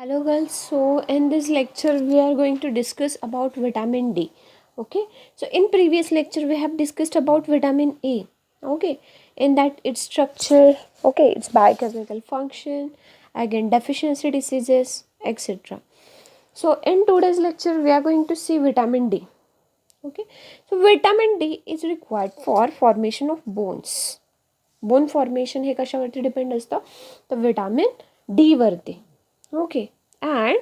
Hello girls, so in this lecture we are going to discuss about vitamin D. Okay, so in previous lecture we have discussed about vitamin A. Okay, in that its structure, okay, its biochemical function, again deficiency diseases, etc. So in today's lecture we are going to see vitamin D. Okay, so vitamin D is required for formation of bones. Bone formation हे कशावरती depend असतं तर vitamin D वरती. Okay, and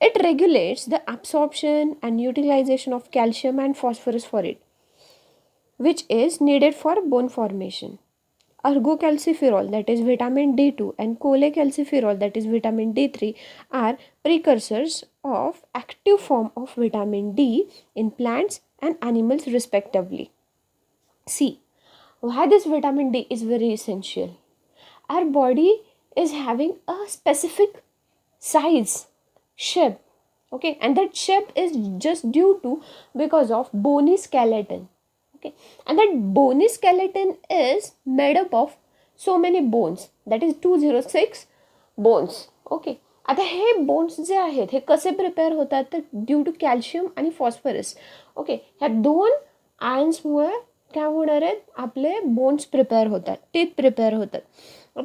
it regulates the absorption and utilization of calcium and phosphorus for it, which is needed for bone formation. Ergocalciferol, that is vitamin D2, and cholecalciferol, that is vitamin D3, are precursors of active form of vitamin D in plants and animals respectively. See, why this vitamin D is very essential. Our body is having a specific size, shape, okay, and that shape is just due to because of bony skeleton, okay, and that bony skeleton is made up of so many bones, that is 206 bones. Okay, आता हे bones जे आहेत हे कसे prepare होतात तर due to calcium आणि phosphorus. Okay, ह्या दोन आयन्समुळे काय होणार आहेत आपले बोन्स प्रिपेअर होतात, टीथ प्रिपेअर होतात.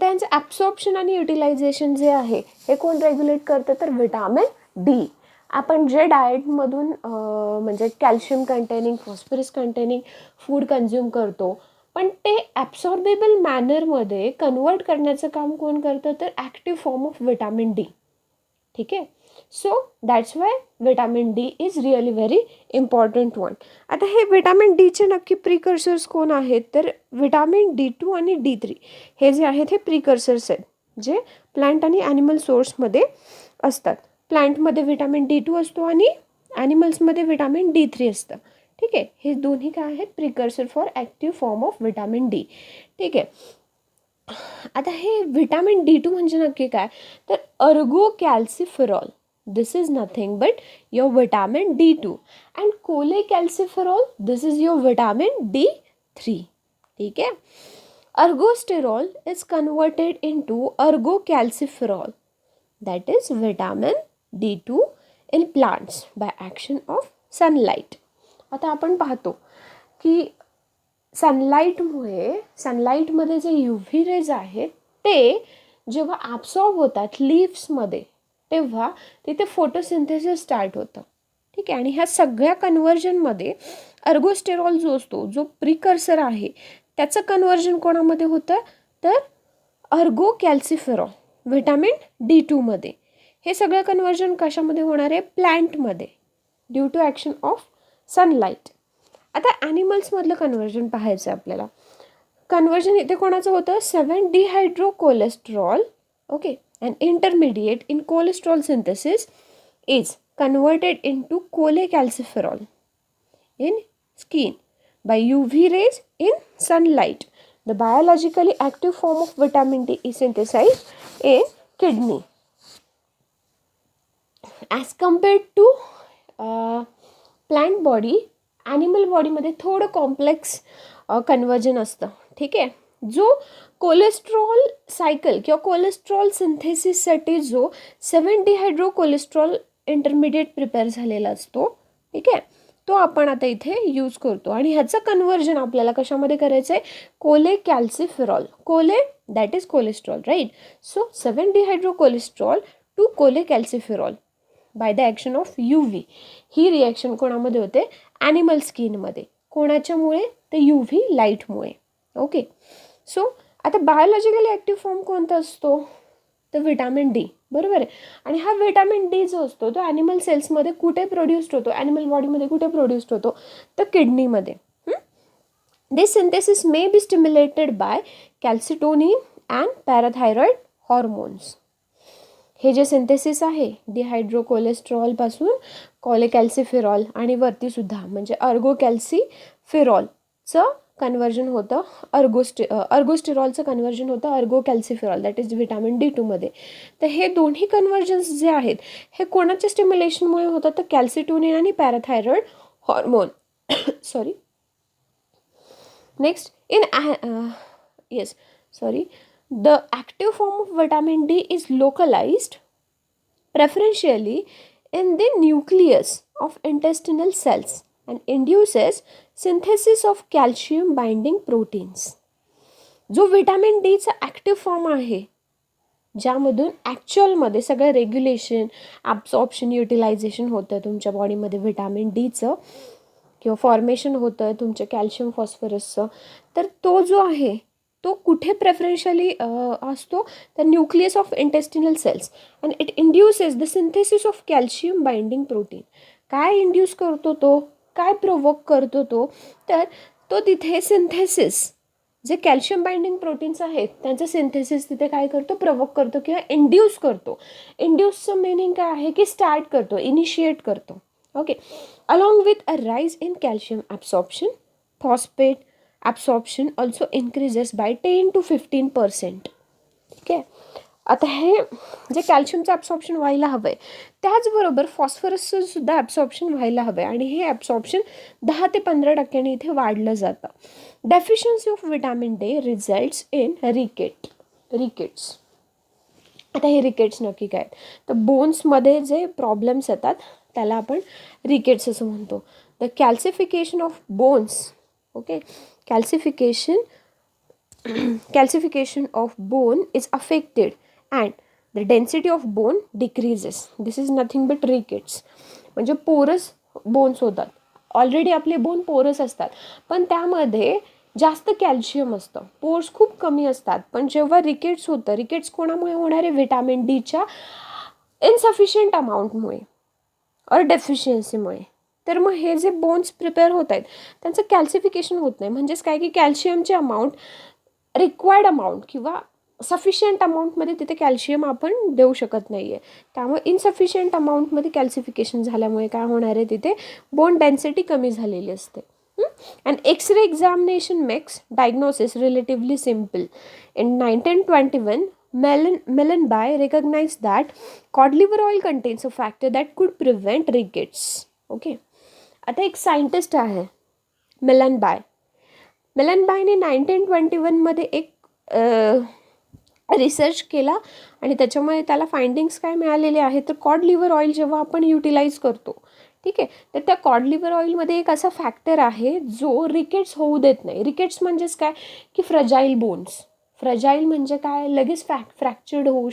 त्यांचं ॲब्सॉर्प्शन आणि युटिलायझेशन जे आहे हे कोण रेग्युलेट करतं तर विटामिन डी. आपण जे डाएटमधून म्हणजे calcium containing phosphorus containing food consume करतो पण ते ॲब्सॉर्बेबल मॅनरमध्ये कन्वर्ट करण्याचं काम कोण करतं तर active form of vitamin D. ठीक आहे, so that's why vitamin D is really very important one. आता हे विटामिन डीचे नक्की प्रिकर्सर्स कोण आहेत तर विटामिन D2 आणि D3 हे जे आहेत हे प्रिकर्सर्स आहेत जे प्लांट आणि ॲनिमल सोर्समध्ये असतात. प्लांटमध्ये विटामिन D2 असतो आणि ॲनिमल्समध्ये विटामिन D3 असतं. ठीक आहे, हे दोन्ही काय आहेत precursor for active form of vitamin D. ठीक आहे, आता हे विटामिन D2 म्हणजे नक्की काय तर ergocalciferol. This is nothing but your vitamin D2 and cholecalciferol this is your vitamin D3. ठीक आहे, ergosterol is converted into ergocalciferol, that is vitamin D2 in plants by action of sunlight. आता आपण पाहतो की सनलाईटमध्ये जे UV रेज आहेत ते जेव्हा ॲब्सॉर्ब होतात लीव्समध्ये तेव्हा तिथे फोटोसिंथेसिस स्टार्ट होतं. ठीक आहे, आणि ह्या सगळ्या कन्व्हर्जनमध्ये अर्गोस्टेरॉल जो असतो जो प्रिकर्सर आहे त्याचं कन्व्हर्जन कोणामध्ये होतं तर अर्गोकॅल्सिफेरॉल विटामिन D2मध्ये. हे सगळं कन्व्हर्जन कशामध्ये होणार आहे प्लॅन्टमध्ये due to action of sunlight. आता ॲनिमल्समधलं कन्व्हर्जन पाहायचं आहे आपल्याला. कन्व्हर्जन इथे कोणाचं होतं 7-dehydrocholesterol. Okay, and intermediate in cholesterol synthesis is converted into cholecalciferol in skin by UV rays in sunlight. The biologically active form of vitamin D is synthesized in kidney. As compared to plant body, animal body मध्ये थोडं complex conversion असतं. ठीक आहे, जो cholesterol cycle किंवा cholesterol सिंथेसिससाठी जो 7-dehydrocholesterol intermediate prepare झालेला असतो. ठीक आहे, तो आपण आता इथे यूज करतो आणि ह्याचं कन्व्हर्जन आपल्याला कशामध्ये करायचं आहे cholecalciferol. Chole that is cholesterol right. So 7-dehydrocholesterol to cholecalciferol by the action of UV. ही रिॲक्शन कोणामध्ये होते ॲनिमल स्किनमध्ये. कोणाच्यामुळे तर UV लाईटमुळे. ओके, सो आता बायोलॉजिकली ॲक्टिव्ह फॉर्म कोणता असतो तर विटामिन डी. बरोबर आहे, आणि हा विटामिन डी जो असतो तो ॲनिमल सेल्समध्ये कुठे प्रोड्यूस्ड होतो ॲनिमल बॉडीमध्ये कुठे प्रोड्यूस्ड होतो तर किडनीमध्ये. This synthesis may be stimulated by calcitonin and parathyroid hormones. हे जे सिंथेसिस आहे डिहायड्रोकोलेस्ट्रॉलपासून कोलेकॅल्सिफेरॉल आणि वरतीसुद्धा म्हणजे अर्गोकॅल्सिफेरॉलचं कन्वर्जन होतं अर्गोस्टेरॉलचं कन्वर्जन होतं अर्गोकॅल्सिफेरॉल दॅट इज विटामिन D2मध्ये. तर हे दोन्ही कन्वर्जन्स जे आहेत हे कोणाच्या स्टिम्युलेशनमुळे होतात तर कॅल्सिटोनिन आणि पॅराथायरॉइड hormone. Sorry, next in the active form of vitamin D is localized preferentially in the nucleus of intestinal cells and induces synthesis of calcium binding proteins. जो विटॅमिन डीचा ॲक्टिव्ह फॉर्म आहे, ज्यामधून ॲक्च्युअलमध्ये सगळं रेग्युलेशन, ॲब्सॉर्प्शन, युटिलायझेशन होतं तुमच्या बॉडीमध्ये vitamin डीचं, किंवा formation होतं तुमच्या कॅल्शियम फॉस्फरसचं, तर तो जो आहे तो कुठे प्रेफरन्शियली असतो, तर nucleus of intestinal cells and it induces the synthesis of calcium binding protein. काय इंड्यूस करतो तो, काय प्रोवोक करतो तो, तर तो तिथे सिंथेसिस, जे कॅल्शियम बाइंडिंग प्रोटीन्स आहेत त्यांचं सिंथेसिस तिथे काय करतो, प्रोवोक करतो किंवा इंड्यूस करतो. इंड्यूसचं मिनिंग काय आहे की स्टार्ट करतो, इनिशिएट करतो. Okay, along with a rise in calcium absorption, phosphate absorption also increases by 10 to 15%. ठीक आहे. आता हे जे कॅल्शियमचं ॲब्सॉर्प्शन व्हायला हवं आहे, त्याचबरोबर फॉस्फरसचं सुद्धा ॲब्सॉर्प्शन व्हायला हवं आहे, आणि हे ॲब्सॉर्प्शन 10 ते 15% इथे वाढलं जातं. Deficiency of vitamin D results in rickets. आता हे रिकेट्स नक्की काय, तर बोन्समध्ये जे प्रॉब्लेम्स येतात त्याला आपण रिकेट्स असं म्हणतो. The calcification of bones, okay, calcification of bone is affected and the density of bone decreases. This is nothing but rickets. म्हणजे पोरस बोन्स होतात. ऑलरेडी आपले बोन पोरस असतात, पण त्यामध्ये जास्त कॅल्शियम असतं, पोर्स खूप कमी असतात. पण जेव्हा रिकेट्स होतं, रिकेट्स कोणामुळे होणार आहे, विटॅमिन डीच्या इनसफिशियंट अमाऊंटमुळे और डेफिशियन्सीमुळे. तर मग हे जे बोन्स प्रिपेअर होत आहेत त्यांचं कॅल्सिफिकेशन होत नाही. म्हणजेच काय की कॅल्शियमचे अमाऊंट, रिक्वायर्ड अमाऊंट किंवा सफिशियंट अमाऊंटमध्ये तिथे कॅल्शियम आपण देऊ शकत नाही आहे. त्यामुळे इनसफिशियंट अमाऊंटमध्ये कॅल्सिफिकेशन झाल्यामुळे काय होणार आहे, तिथे बोन डेन्सिटी कमी झालेली असते. And x-ray examination makes diagnosis relatively simple. In 1921 Mellenby recognized that cod liver oil contains a factor that could prevent rickets. Okay, आता एक सायंटिस्ट आहे मेलनबायने 1921मध्ये एक रिसर्च केला, आणि त्याच्यामुळे त्याला फाइंडिंग्स काय मिळालेले आहेत, तर कॉड लिव्हर ऑइल जेव्हा आपण युटिलाइज करतो, ठीक आहे, तर त्या कॉड लिव्हर ऑइलमध्ये एक असा फॅक्टर आहे जो रिकेट्स होऊ देत नाही. रिकेट्स म्हणजेच काय की फ्रजाईल बोन्स. फ्रजाईल म्हणजे काय, लगेच फ्रॅक्चर्ड होऊ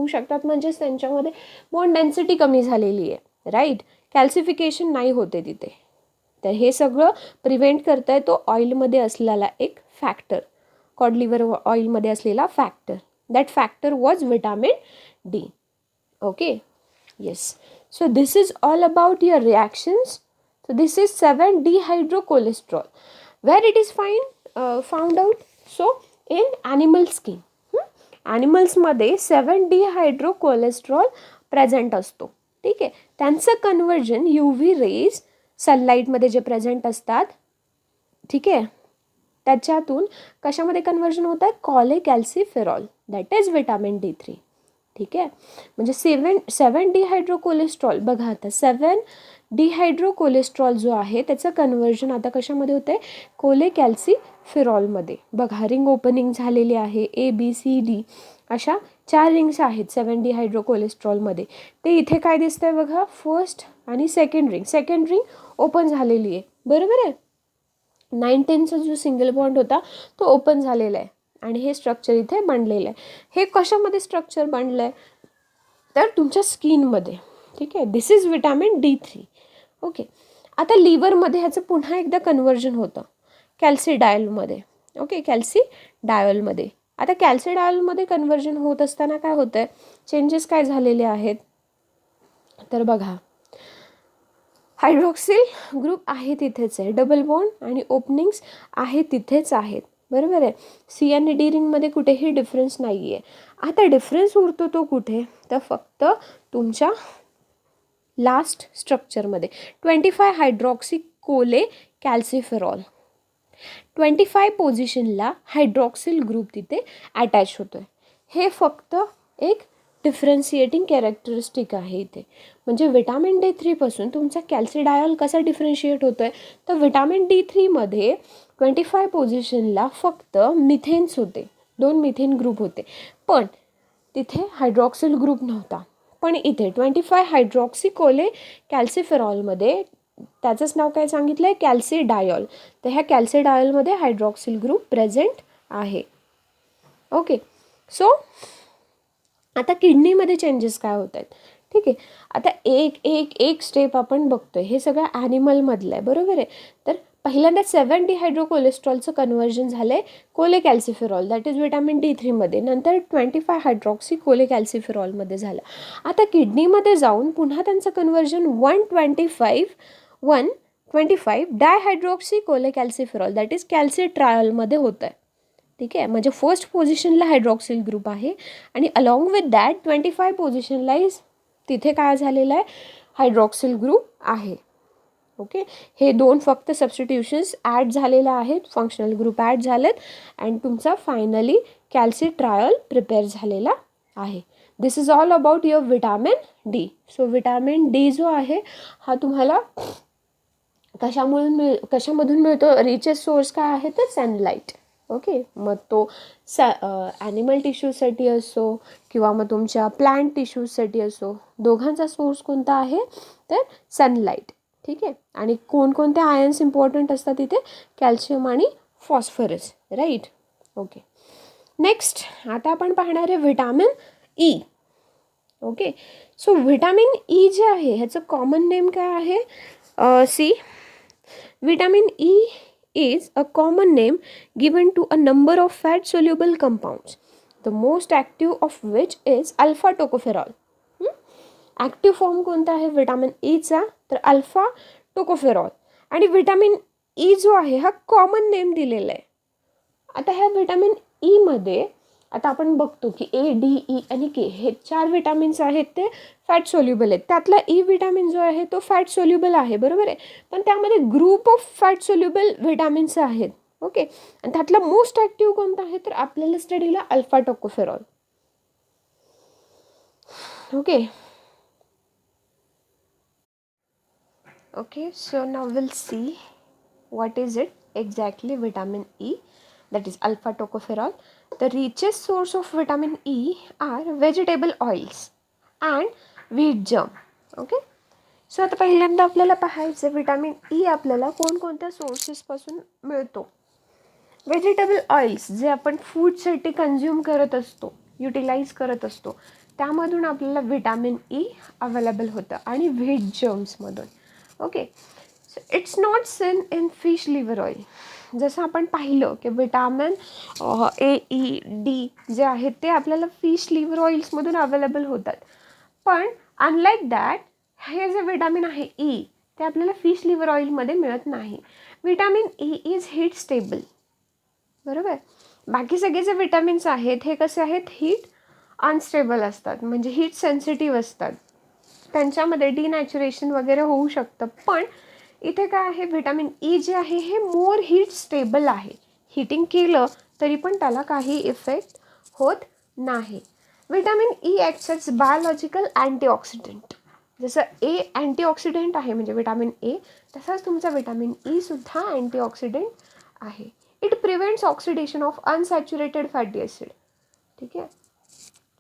शकतात म्हणजेच त्यांच्यामध्ये बोन डेन्सिटी कमी झालेली आहे, राईट. कॅल्सिफिकेशन नाही होते तिथे. तर हे सगळं प्रिव्हेंट करता आहे तो ऑइलमध्ये असलेला एक फॅक्टर, कॉड लिव्हर ऑइलमध्ये असलेला factor. That factor was vitamin D. Okay, yes. So this is all about your reactions. So this is 7-dehydrocholesterol. Where it is found out? So in animal skin. ॲनिमल्समध्ये 7-dehydrocholesterol present असतो. ठीक आहे, त्यांचं conversion UV raise सनलाईटमध्ये जे present असतात, ठीक आहे, त्याच्यातून कशामध्ये कन्व्हर्जन होत आहे, कॉलेकॅल्सिफेरॉल, दॅट इज विटॅमिन D3. ठीक आहे, म्हणजे 7-dehydrocholesterol बघा, आता 7-dehydrocholesterol जो आहे त्याचं कन्व्हर्जन आता कशामध्ये होतं आहे, कोलेकॅल्सिफेरॉलमध्ये. बघा, रिंग ओपनिंग झालेली आहे, ABCD अशा 4 रिंग्स आहेत 7-dehydrocholesterolमध्ये. ते इथे काय दिसतंय बघा, फर्स्ट आणि सेकंड रिंग ओपन झालेली आहे, बरोबर आहे. 9-10चा जो सिंगल बॉन्ड होता तो ओपन झालेला आहे, आणि हे स्ट्रक्चर इथे बनलेलं आहे. हे कशामध्ये स्ट्रक्चर बनलं आहे, तर तुमच्या स्किनमध्ये. ठीक आहे, this is vitamin D3. Okay, आता लिव्हरमध्ये ह्याचं पुन्हा एकदा कन्व्हर्जन होतं कॅल्सिडायलमध्ये. ओके, कॅल्सिडायलमध्ये. आता कॅल्सिडायलमध्ये कन्व्हर्जन होत असताना काय होतं आहे, चेंजेस काय झालेले आहेत, तर बघा, हायड्रॉक्सिल ग्रुप आहे तिथेच आहे, डबल बॉन्ड आणि ओपनिंग्स आहे तिथेच आहेत, बरोबर आहे. C आणि D रिंगमध्ये कुठेही डिफरन्स नाही आहे. आता डिफरन्स उरतो तो कुठे, तर फक्त तुमच्या लास्ट स्ट्रक्चरमध्ये 25 हायड्रॉक्सी कोलेकॅल्सिफेरॉल. 25 पोझिशनला हायड्रॉक्सिल ग्रुप तिथे अटॅच होतो आहे. हे फक्त एक डिफरन्शिएटिंग कॅरेक्टरिस्टिक आहे इथे. म्हणजे विटॅमिन D3 पासून तुमचा कॅल्सिडायल कसा डिफरन्शिएट होतो आहे, तर विटॅमिन D3मध्ये 25 पोझिशनला फक्त मिथेन्स होते, 2 मिथेन ग्रुप होते, पण तिथे हायड्रॉक्सिल ग्रुप नव्हता. पण इथे 25 हायड्रॉक्सी कोले कॅल्सिफेरॉलमध्ये त्याचंच नाव काय सांगितलं आहे, कॅल्सिडायॉल. तर ह्या कॅल्सिडायॉलमध्ये हायड्रॉक्सिल ग्रुप प्रेझेंट आहे. ओके. सो आता किडनीमध्ये चेंजेस काय होत आहेत, ठीक आहे. आता एक एक एक स्टेप आपण बघतोय. हे सगळं ॲनिमलमधलं आहे, बरोबर आहे. तर पहिल्यांदा 7 डिहायड्रोकोलेस्ट्रॉलचं कन्व्हर्जन झालं आहे कोले कॅल्सिफेरॉल, दॅट इज विटॅमिन D3मध्ये. नंतर 25 हायड्रॉक्सी कोले कॅल्सिफेरॉलमध्ये झालं. आता किडनीमध्ये जाऊन पुन्हा त्यांचं कन्व्हर्जन 125 डायहायड्रॉक्सी कोले कॅल्सिफेरॉल, दॅट इज कॅल्सिट्रायलमध्ये होतं आहे. ठीक आहे. म्हणजे फर्स्ट पोझिशनला हायड्रॉक्सिल ग्रुप आहे आणि अलॉंग विथ दॅट 25 पोझिशनला तिथे काय झालेलं आहे, हायड्रॉक्सिल ग्रुप आहे. ओके. हे दोन फक्त सबस्टिट्यूशन्स ॲड झालेल्या आहेत, फंक्शनल ग्रुप ॲड झालेत अँड तुमचा फायनली कॅल्सिट्रायल प्रिपेअर झालेला आहे. This is all about your vitamin D. So vitamin D जो आहे हा तुम्हाला कशामधून मिळतो, रिचेस्ट सोर्स काय आहे तर सनलाईट. ओके. मग तो ॲनिमल टिश्यूसाठी असो किंवा मग तुमच्या प्लांट टिश्यूजसाठी असो, दोघांचा सोर्स कोणता आहे तर सनलाईट. ठीक आहे. आणि कोणकोणते आयन्स इम्पॉर्टंट असतात इथे, कॅल्शियम आणि फॉस्फरस, राईट. ओके. नेक्स्ट आता आपण पाहणार आहे vitamin E. Okay. So vitamin E जे आहे ह्याचं कॉमन नेम काय आहे, C. Vitamin E is a common name given to a number of fat-soluble compounds, the most active of which is alpha tocopherol. Active form कोणता आहे vitamin Icha तर alpha tocopherol. आणि vitamin E जो आहे हा common name दिलेला आहे. आता ह्या विटॅमिन ईमध्ये आता आपण बघतो की ए, डी, ई आणि के हे 4 विटॅमिन्स आहेत ते फॅट सोल्युबल आहेत. त्यातला ई विटॅमिन जो आहे तो फॅट सोल्युबल आहे, बरोबर आहे. पण त्यामध्ये group of fat soluble vitamins आहेत. ओके. आणि त्यातला मोस्ट ॲक्टिव्ह कोणता आहे तर आपल्याला स्टडीला alpha tocopherol. Okay. Okay. So now will see what is it exactly vitamin E, that is alpha tocopherol. The richest source of vitamin E are vegetable oils and wheat germ. Okay. So आता पहिल्यांदा आपल्याला पाहायचं vitamin E आपल्याला कोणकोणत्या सोर्सेसपासून मिळतो. Vegetable oils जे आपण फूडसाठी consume करत असतो, युटिलाइज करत असतो, त्यामधून आपल्याला विटॅमिन ई अवेलेबल होतं आणि व्हीट जर्म्समधून. Okay. So it's not seen in fish liver oil. जसं आपण पाहिलं की vitamin A, E, D J आहेत ते आपल्याला फिश लिव्हर ऑइल्समधून अवेलेबल होतात. पण अनलाईक दॅट हे जे विटॅमिन आहे ई ते आपल्याला फिश लिव्हर ऑइलमध्ये मिळत नाही. Vitamin E is heat stable, बरोबर. बाकी सगळे जे विटॅमिन्स आहेत हे कसे आहेत, हीट अनस्टेबल असतात, म्हणजे हीट सेन्सिटिव्ह असतात. त्यांच्यामध्ये डिनॅचुरेशन वगैरे होऊ शकतं. पण इथे काय आहे, विटॅमिन ई जे आहे हे मोर हीट स्टेबल आहे. हीटिंग केलं तरी पण त्याला काही इफेक्ट होत नाही. Vitamin E acts as biological antioxidant. जसं ए अँटीऑक्सिडंट आहे म्हणजे विटॅमिन ए, तसाच तुमचा विटॅमिन ई सुद्धा अँटीऑक्सिडंट आहे. It prevents oxidation of unsaturated fatty acid. ठीक आहे.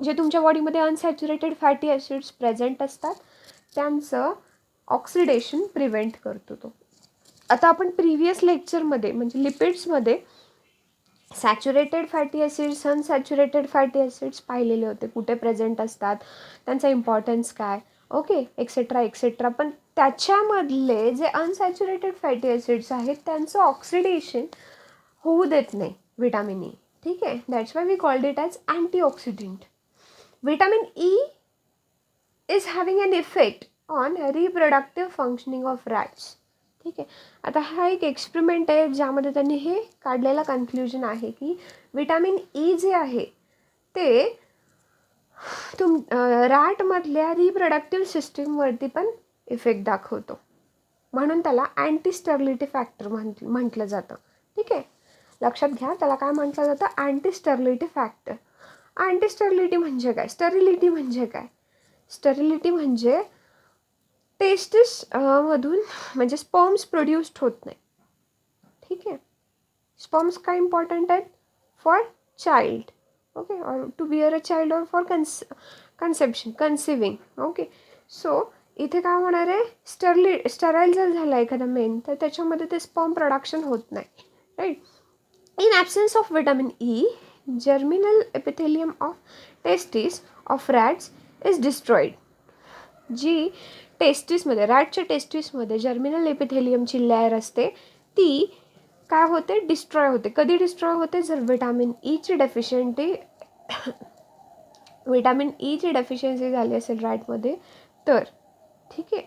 जे तुमच्या बॉडीमध्ये अनसॅच्युरेटेड फॅटी ॲसिड्स प्रेझेंट असतात त्यांचं ऑक्सिडेशन प्रिव्हेंट करतो तो. आता आपण प्रिव्हियस लेक्चरमध्ये म्हणजे लिपिड्समध्ये saturated fatty acids, unsaturated fatty acids पाहिलेले होते, कुठे प्रेझेंट असतात, त्यांचा इम्पॉर्टन्स काय, ओके, एक्सेट्रा एक्सेट्रा. पण त्याच्यामधले जे अनसॅच्युरेटेड फॅटी ॲसिड्स आहेत त्यांचं ऑक्सिडेशन होऊ देत नाही विटॅमिन ई. ठीक आहे. That's why we called it as antioxidant. Vitamin E is having an effect on reproductive functioning of rats. ठीक आहे. आता हा एक एक्सपेरिमेंट आहे ज्यामध्ये त्यांनी हे काढलेला कन्क्ल्युजन आहे की विटॅमिन ई जे आहे ते रॅटमधल्या रिप्रोडक्टिव्ह सिस्टीमवरती पण इफेक्ट दाखवतो, म्हणून त्याला अँटी स्टर्लिटी फॅक्टर म्हटलं जातं. ठीक आहे. लक्षात घ्या, त्याला काय म्हटलं जातं, anti sterility factor. Anti sterility म्हणजे काय, स्टरिलिटी म्हणजे काय, स्टरिलिटी म्हणजे टेस्टिस मधून म्हणजे स्पर्म्स प्रोड्यूस्ड होत नाही. ठीक आहे. स्पर्म्स काय इम्पॉर्टंट आहेत फॉर चाइल्ड, ओके, और टू बिअर अ चाइल्ड और फॉर कन्सिविंग. ओके, सो इथे काय होणार आहे, स्टराईल जर झाला एखादा मेन तर त्याच्यामध्ये ते स्पर्म प्रोडक्शन होत नाही, right. In absence of vitamin E, germinal epithelium of testis of rats is destroyed. जी टेस्टिसमध्ये, रॅटच्या टेस्टिसमध्ये जर्मिनल एपिथेलियमची लेअर असते ती काय होते, डिस्ट्रॉय होते. कधी डिस्ट्रॉय होते, जर विटॅमिन ईची डेफिशियन्सी झाली असेल रॅटमध्ये तर, ठीक आहे.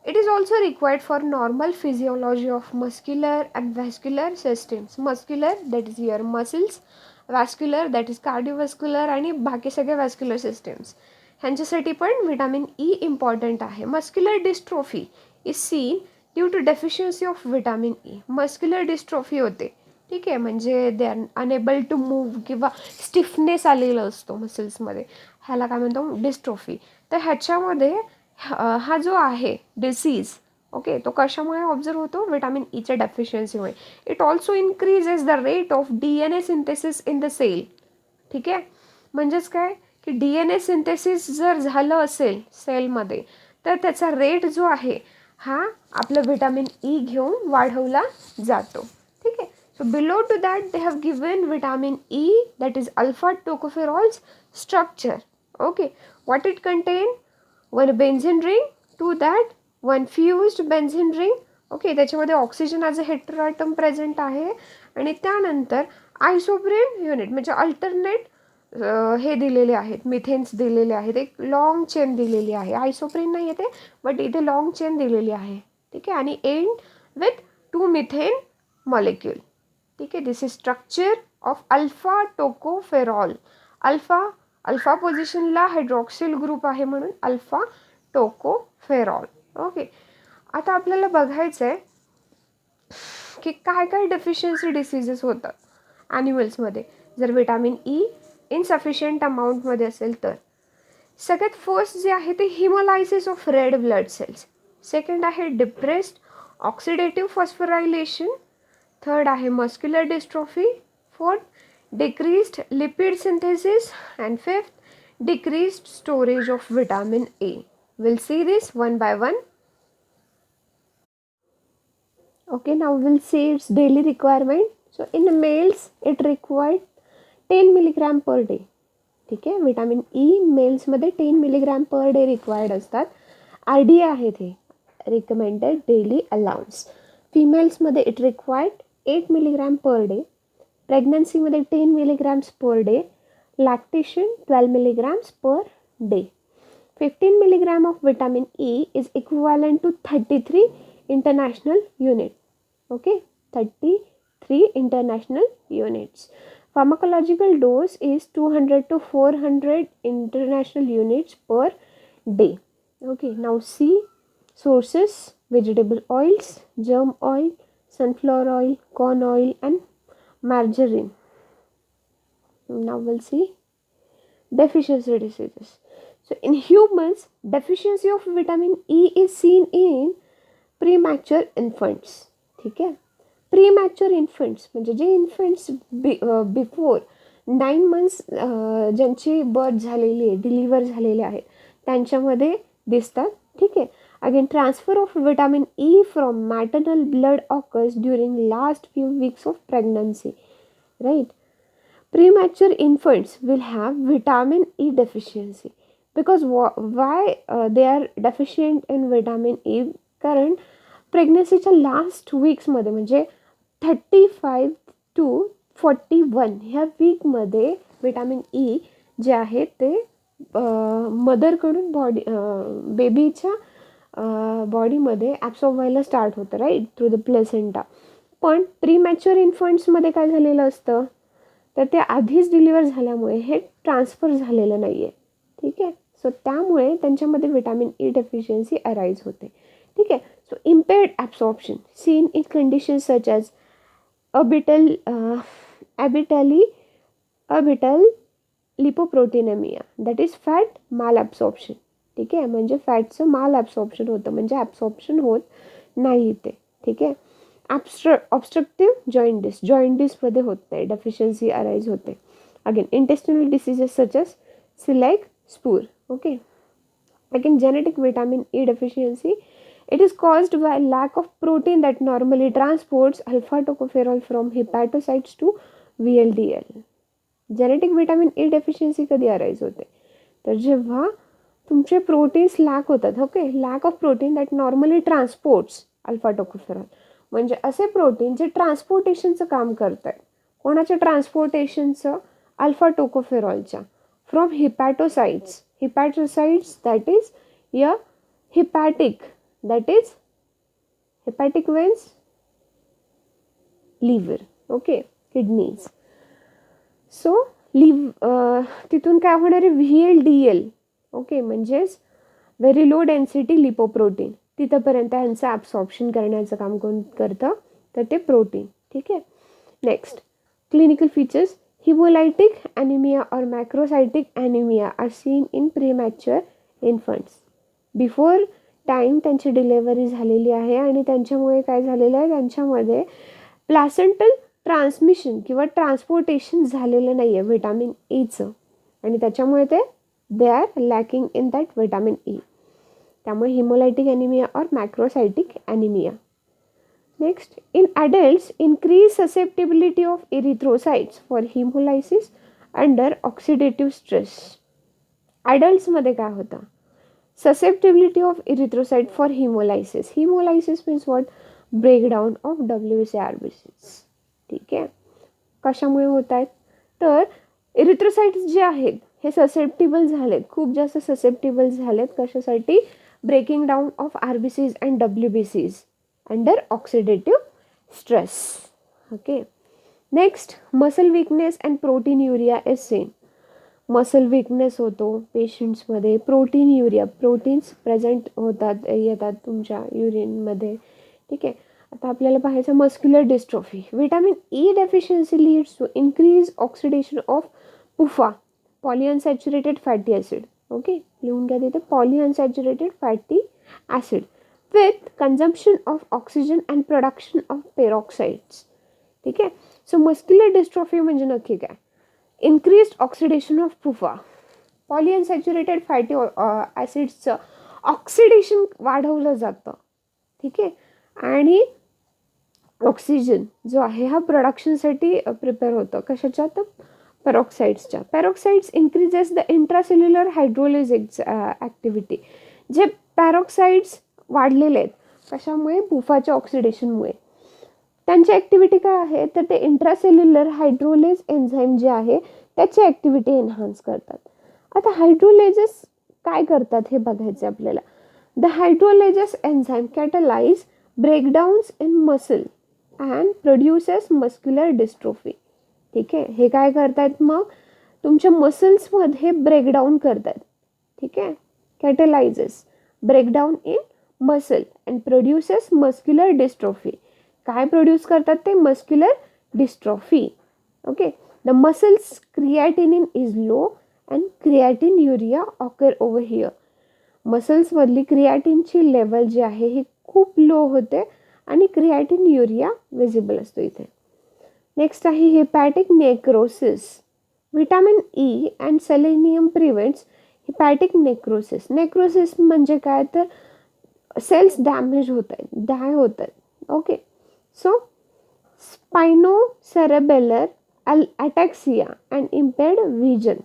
It is also required for normal physiology of muscular and vascular systems. Muscular that is your muscles, vascular that is cardiovascular आणि बाकी सगळे व्हॅस्क्युलर सिस्टीम्स, ह्यांच्यासाठी पण विटॅमिन ई इम्पॉर्टंट आहे. Muscular dystrophy is seen due to deficiency of vitamin E. Muscular dystrophy होते, ठीक आहे, म्हणजे they are unable to move किंवा स्टिफनेस आलेला असतो मसल्समध्ये, ह्याला काय म्हणतो, डिस्ट्रोफी. तर ह्याच्यामध्ये हा जो आहे डिसीज, ओके, तो कशामुळे ऑब्झर्व होतो, विटॅमिन ईच्या डेफिशियन्सीमुळे. It also increases the rate of DNA synthesis in the cell. ठीक आहे, म्हणजेच काय की DNA सिंथेसिस जर झालं असेल सेलमध्ये तर त्याचा रेट जो आहे हा आपलं विटॅमिन ई घेऊन वाढवला जातो. ठीक आहे. So below to that they have given vitamin E that is alpha tocopherols structure. Okay, what it contain, one benzene ring, to that one fused benzene ring. Okay, त्याच्यामध्ये ऑक्सिजन ॲज अ हेटेरोटम प्रेझेंट आहे आणि त्यानंतर आयसोप्रेन unit म्हणजे alternate हे दिलेले आहेत, methanes दिलेले आहेत, एक लॉंग चेन दिलेली आहे. आयसोप्रेन नाही येते बट इथे लॉंग चेन दिलेली आहे. ठीक आहे, आणि एंड विथ 2 मिथेन मॉलिक्यूल. ठीक आहे, this is structure of alpha tocopherol. Alpha पोझिशनला हायड्रॉक्सिल ग्रुप आहे म्हणून अल्फा टोकोफेरॉल. ओके, आता आपल्याला बघायचं आहे की काय काय डेफिशियन्सी डिसीजेस होतात ॲनिमल्समध्ये जर विटॅमिन ई इनसफिशियंट अमाऊंटमध्ये असेल तर. सगळ्यात फर्स्ट जे आहे ते haemolysis of red blood cells. Second आहे डिप्रेस्ड ऑक्सिडेटिव्ह फॉस्फोरायलेशन. थर्ड आहे muscular dystrophy. Fourth decreased lipid synthesis, and fifth decreased storage of vitamin A. We'll see this one by one. Okay, now we'll see its daily requirement. So in the males it required 10 milligram per day. ठीक आहे, vitamin E मेल्समध्ये 10 milligram per day required असतात. RDA आहे ते, recommended daily allowance. फिमेल्समध्ये it required 8 milligram per day. प्रेग्नन्सीमध्ये 10 milligrams per day. Lactation 12 milligrams per day. 15 milligram of vitamin E is equivalent to 33 international units. Okay, 33 international units. Pharmacological dose is 200 to 400 international units per day. Okay, now see sources: vegetable oils, germ oil, sunflower oil, corn oil, and margarine. Now we'll see deficiency diseases. So in humans, deficiency of vitamin E is seen in premature infants. ठीक आहे, premature infants म्हणजे जे infants before 9 months ज्यांची birth झालेली आहे, deliver झालेले आहेत त्यांच्यामध्ये दिसतात. ठीक आहे. Again, transfer of vitamin E from maternal blood occurs during last few weeks of pregnancy, right? Premature infants will have vitamin E deficiency because why they are deficient in vitamin E? कारण प्रेग्नन्सीच्या last वीक्समध्ये म्हणजे 35 to 41 ह्या वीकमध्ये vitamin E जे आहे ते मदरकडून बेबीच्या बॉडीमध्ये absorb व्हायला start होतं, राईट, थ्रू द प्लेसेंटा. पण प्रीमॅच्युअर इन्फंट्समध्ये काय झालेलं असतं तर ते आधीच डिलिव्हर झाल्यामुळे हे ट्रान्सफर झालेलं नाही आहे. ठीक आहे, सो त्यामुळे त्यांच्यामध्ये विटॅमिन ई डेफिशियन्सी अराईज होते. ठीक आहे. So impaired absorption seen in conditions such as abetalipoproteinaemia that is fat malabsorption. ठीक आहे, म्हणजे फॅटचं माल ॲब्सॉर्प्शन होतं म्हणजे ॲब्सॉर्प्शन होत नाही ते. ठीक आहे. ऑब्स्ट्रक्टिव्ह जॉईंटिसमध्ये होत नाही, डेफिशियन्सी अराईज होते. Again intestinal diseases such as coeliac sprue. Okay. Again, genetic vitamin E deficiency, it is caused by lack of protein that normally transports alpha tocopherol from hepatocytes to VLDL. Genetic vitamin A deficiency कधी arise होते, तर जेव्हा तुमचे proteins lack होतात. Okay, lack of protein that normally transports alpha tocopherol, म्हणजे असे protein जे ट्रान्सपोर्टेशनचं काम करतात. कोणाच्या ट्रान्सपोर्टेशनचं? अल्फा टोकोफेरॉलच्या. From hepatocytes. Hepatocytes that is uh hepatic, that is hepatic veins, liver, okay, kidneys. So तिथून काय होणार आहे? VLDL, ओके, म्हणजेच व्हेरी लो डेन्सिटी लिपोप्रोटीन, तिथंपर्यंत यांचं ॲब्सॉर्प्शन करण्याचं काम कोण करतं? तर ते प्रोटीन. ठीक आहे. Next, clinical features. Haemolytic anaemia और macrocytic anaemia are seen in premature infants. Before time त्यांची डिलेव्हरी झालेली आहे आणि त्यांच्यामुळे काय झालेलं आहे? त्यांच्यामध्ये प्लॅसेंटल ट्रान्समिशन किंवा ट्रान्सपोर्टेशन झालेलं नाही आहे व्हिटॅमिन ईचं, आणि त्याच्यामुळे they are lacking in that vitamin E. त्यामुळे हिमोलायटिक ॲनिमिया और macrocytic anaemia. Next, in adults increase susceptibility of erythrocytes for haemolysis under oxidative stress. ॲडल्ट्समध्ये काय होतं? Susceptibility of erythrocyte for haemolysis. Haemolysis means what? Breakdown of WBC-RBCs. ठीक आहे. कशामुळे होत आहेत? तर इरिथ्रोसाइट्स जे आहेत हे ससेप्टिबल झालेत, खूप जास्त ससेप्टिबल झालेत. कशासाठी? Breaking down of RBCs and WBCs under oxidative stress. Okay. Next, muscle weakness and proteinuria is seen. Muscle weakness होतो पेशंट्समध्ये. प्रोटीन युरिया, प्रोटीन्स प्रेझेंट होतात, येतात तुमच्या युरिनमध्ये. ठीक आहे. आता आपल्याला पाहायचं muscular dystrophy. Vitamin E deficiency leads to increase oxidation of PUFA, polyunsaturated fatty acid. Okay, लिहून घ्या तिथे, polyunsaturated fatty acid with consumption of oxygen and production of peroxides. ठीक आहे. सो मस्क्युलर डिस्ट्रॉफी म्हणजे नक्की काय? Increased oxidation of PUFA, polyunsaturated fatty ॲसिड्सचं oxidation वाढवलं जातं. ठीक आहे. आणि ऑक्सिजन जो आहे हा प्रोडक्शनसाठी प्रिपेअर होतं. कशाच्या? तर पेरॉक्साइड्सच्या. Peroxides increases the intracellular hydrolysis activity. जे पॅरॉक्साइड्स वाढलेले आहेत कशामुळे? पुफाच्या ऑक्सिडेशनमुळे. त्यांची ॲक्टिव्हिटी काय आहे? तर ते इंट्रासेल्युलर हायड्रोलेज एन्झाईम जे आहे त्याची ॲक्टिव्हिटी एन्हान्स करतात. आता हायड्रोलेजेस काय करतात हे बघायचं आपल्याला. The hydrolases enzyme catalyse breakdowns in muscle and produces muscular dystrophy. ठीक आहे. हे काय करतात? मग तुमच्या मसल्समध्ये ब्रेकडाऊन करतात. ठीक आहे. Catalyses breakdown in muscle and produces muscular dystrophy. काय प्रोड्यूस करतात ते? Muscular dystrophy. Okay. The muscles creatinine is low and creatinuria occur over here. मसल्समधली क्रिएटिनची लेवल जी आहे ही खूप लो होते आणि क्रिएटिन युरिया विजिबल असतो इथे. नेक्स्ट आहे hepatic necrosis. Vitamin E and selenium prevents hepatic necrosis. Necrosis म्हणजे काय? तर सेल्स डॅमेज होत आहेत, डाय होत आहेत. Okay. So spinocerebellar ataxia and impaired vision.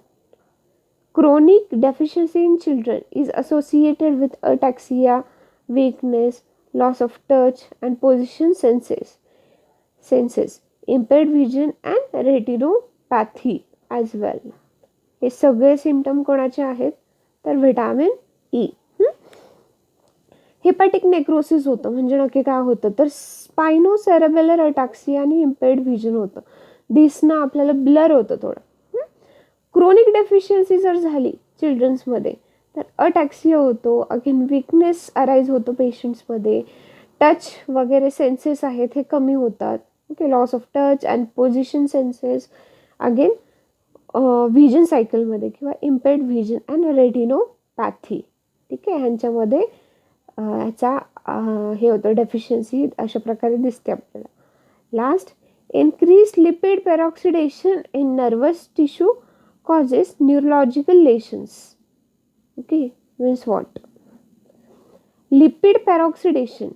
Chronic deficiency in children is associated with ataxia, weakness, loss of touch and position senses, impaired vision and retinopathy as well. हे सगळे symptom कोणाचे आहेत? तर vitamin E. हेपॅटिक necrosis होतं म्हणजे नक्की काय होतं? तर स्पायनोसेरेबेलर अटॅक्सिया आणि इम्पेअर्ड व्हिजन होतं. दिसणं आपल्याला ब्लर होतं थोडं. क्रोनिक डेफिशियन्सी जर झाली चिल्ड्रन्समध्ये तर अटॅक्सिया होतो. अगेन विकनेस अराईज होतो पेशंट्समध्ये. टच वगैरे सेन्सेस आहेत हे कमी होतात. Okay. Loss of touch and position census. Again vision सायकलमध्ये किंवा इम्पेअर्ड व्हिजन अँड रेटिनोपॅथी. ठीक आहे. ह्यांच्यामध्ये ह्याचा हे होतं डेफिशियन्सी अशा प्रकारे दिसते आपल्याला. Last, increased lipid peroxidation in nervous tissue causes neurological lesions. Okay, means what? Lipid peroxidation.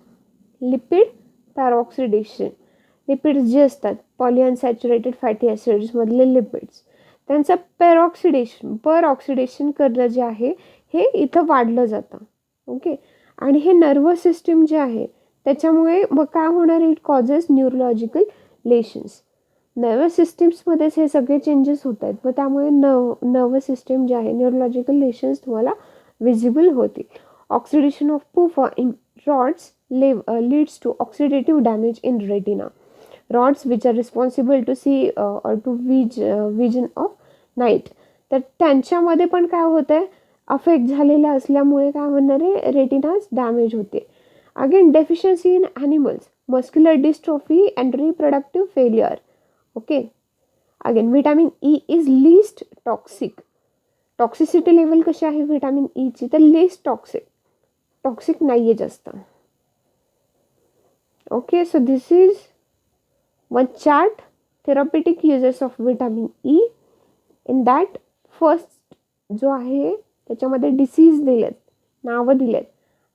Lipid peroxidation, lipids जे असतात पॉलिअनसॅच्युरेटेड फॅटी ॲसिड्समधले लिपिड्स, त्यांचं परऑक्सिडेशन करणं जे आहे हे इथं वाढलं जातं. ओके, आणि हे नर्वस सिस्टीम जे आहे त्याच्यामुळे मग काय होणार? It causes neurological lesions. Nervous सिस्टीम्समध्येच हे सगळे चेंजेस होत आहेत, मग त्यामुळे नर्वस सिस्टीम जे आहे, न्यूरोलॉजिकल लेशन्स तुम्हाला विजिबल होतील. Oxidation of PUFA in rods leads to oxidative damage in retina. Rods which are responsible to see or to vision of night. तर त्यांच्यामध्ये पण काय होतं आहे? अफेक्ट झालेलं असल्यामुळे काय होणार आहे? रेटिनाज डॅमेज होते. Again deficiency in animals, muscular dystrophy and reproductive failure. Okay, again vitamin E is list toxic. Toxicity level कशी आहे विटॅमिन ईची? तर लिस्ट टॉक्सिक नाही आहे जास्त. Okay, so this is one chart, therapeutic uses of vitamin E. In that first जो आहे त्याच्यामध्ये डिसीज दिलेत, नावं दिलेत,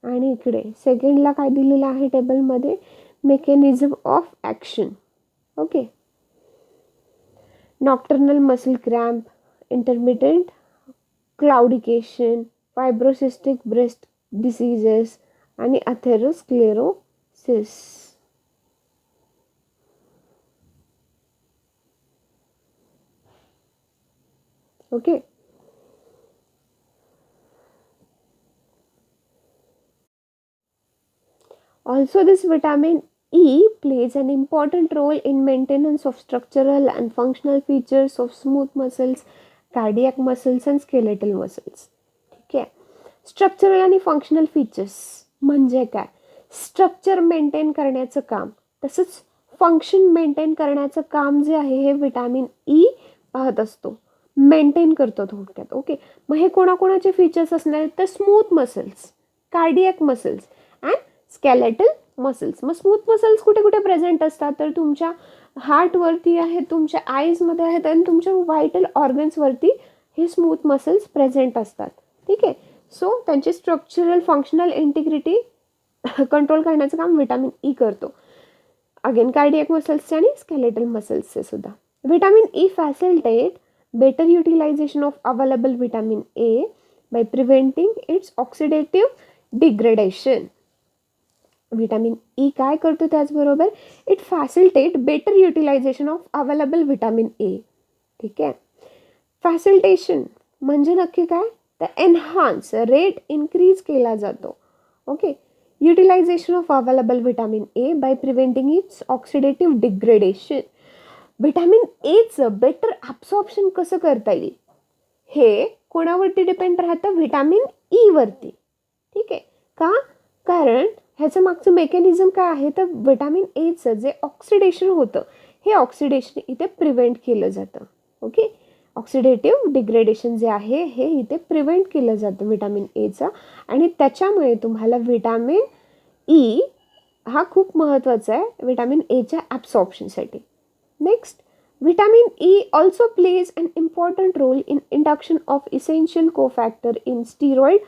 आणि इकडे सेकंडला काय दिलेलं आहे टेबलमध्ये? Mechanism of action. Okay, nocturnal muscle cramp, intermittent claudication, fibrocystic breast diseases आणि atherosclerosis. Okay, also this vitamin E plays an important role in maintenance of structural and functional features of smooth muscles, cardiac muscles and skeletal muscles. ठीक आहे, structural आणि functional features म्हणजे काय? Structure maintain करण्याचं काम, तसंच function maintain करण्याचं काम जे आहे हे विटॅमिन ई पाहत असतो, मेंटेन करतो थोडक्यात. ओके, मग हे कोणाकोणाचे फीचर्स असणार? तर smooth muscles, cardiac muscles and skeletal muscles. मग स्मूथ मसल्स कुठे कुठे प्रेझेंट असतात? तर तुमच्या हार्टवरती आहेत, तुमच्या आईजमध्ये आहेत आणि तुमच्या व्हायटल ऑर्गन्सवरती हे स्मूथ मसल्स प्रेझेंट असतात. ठीक आहे, सो त्यांची स्ट्रक्चरल फंक्शनल इंटिग्रिटी कंट्रोल करण्याचं काम विटॅमिन ई करतो. अगेन कार्डियक मसल्सचे आणि स्केलेटल मसल्सचे सुद्धा. Vitamin E facilitate better utilisation of available vitamin A by preventing its oxidative degradation. Vitamin E काय करतो? त्याचबरोबर it facilitate better utilisation of available vitamin A. ठीक आहे, फॅसिलिटेशन म्हणजे नक्की काय? तर एनहान्स, रेट इन्क्रीज केला जातो. Okay, utilisation of available vitamin A by preventing its oxidative degradation. Vitamin एचं बेटर ॲब्सॉर्प्शन कसं करता येईल हे कोणावरती डिपेंड राहतं? विटॅमिन ईवरती. ठीक आहे, का? कारण ह्याचं मागचं मेकॅनिझम काय आहे? तर विटॅमिन एचं जे ऑक्सिडेशन होतं हे ऑक्सिडेशन इथे प्रिव्हेंट केलं जातं. ओके, ऑक्सिडेटिव्ह डिग्रेडेशन जे आहे हे इथे प्रिव्हेंट केलं जातं विटॅमिन एचं, आणि त्याच्यामुळे तुम्हाला विटॅमिन ई हा खूप महत्त्वाचा आहे विटॅमिन एच्या ॲब्सॉर्प्शनसाठी. Next, vitamin E also plays an important role in induction of essential cofactor in steroid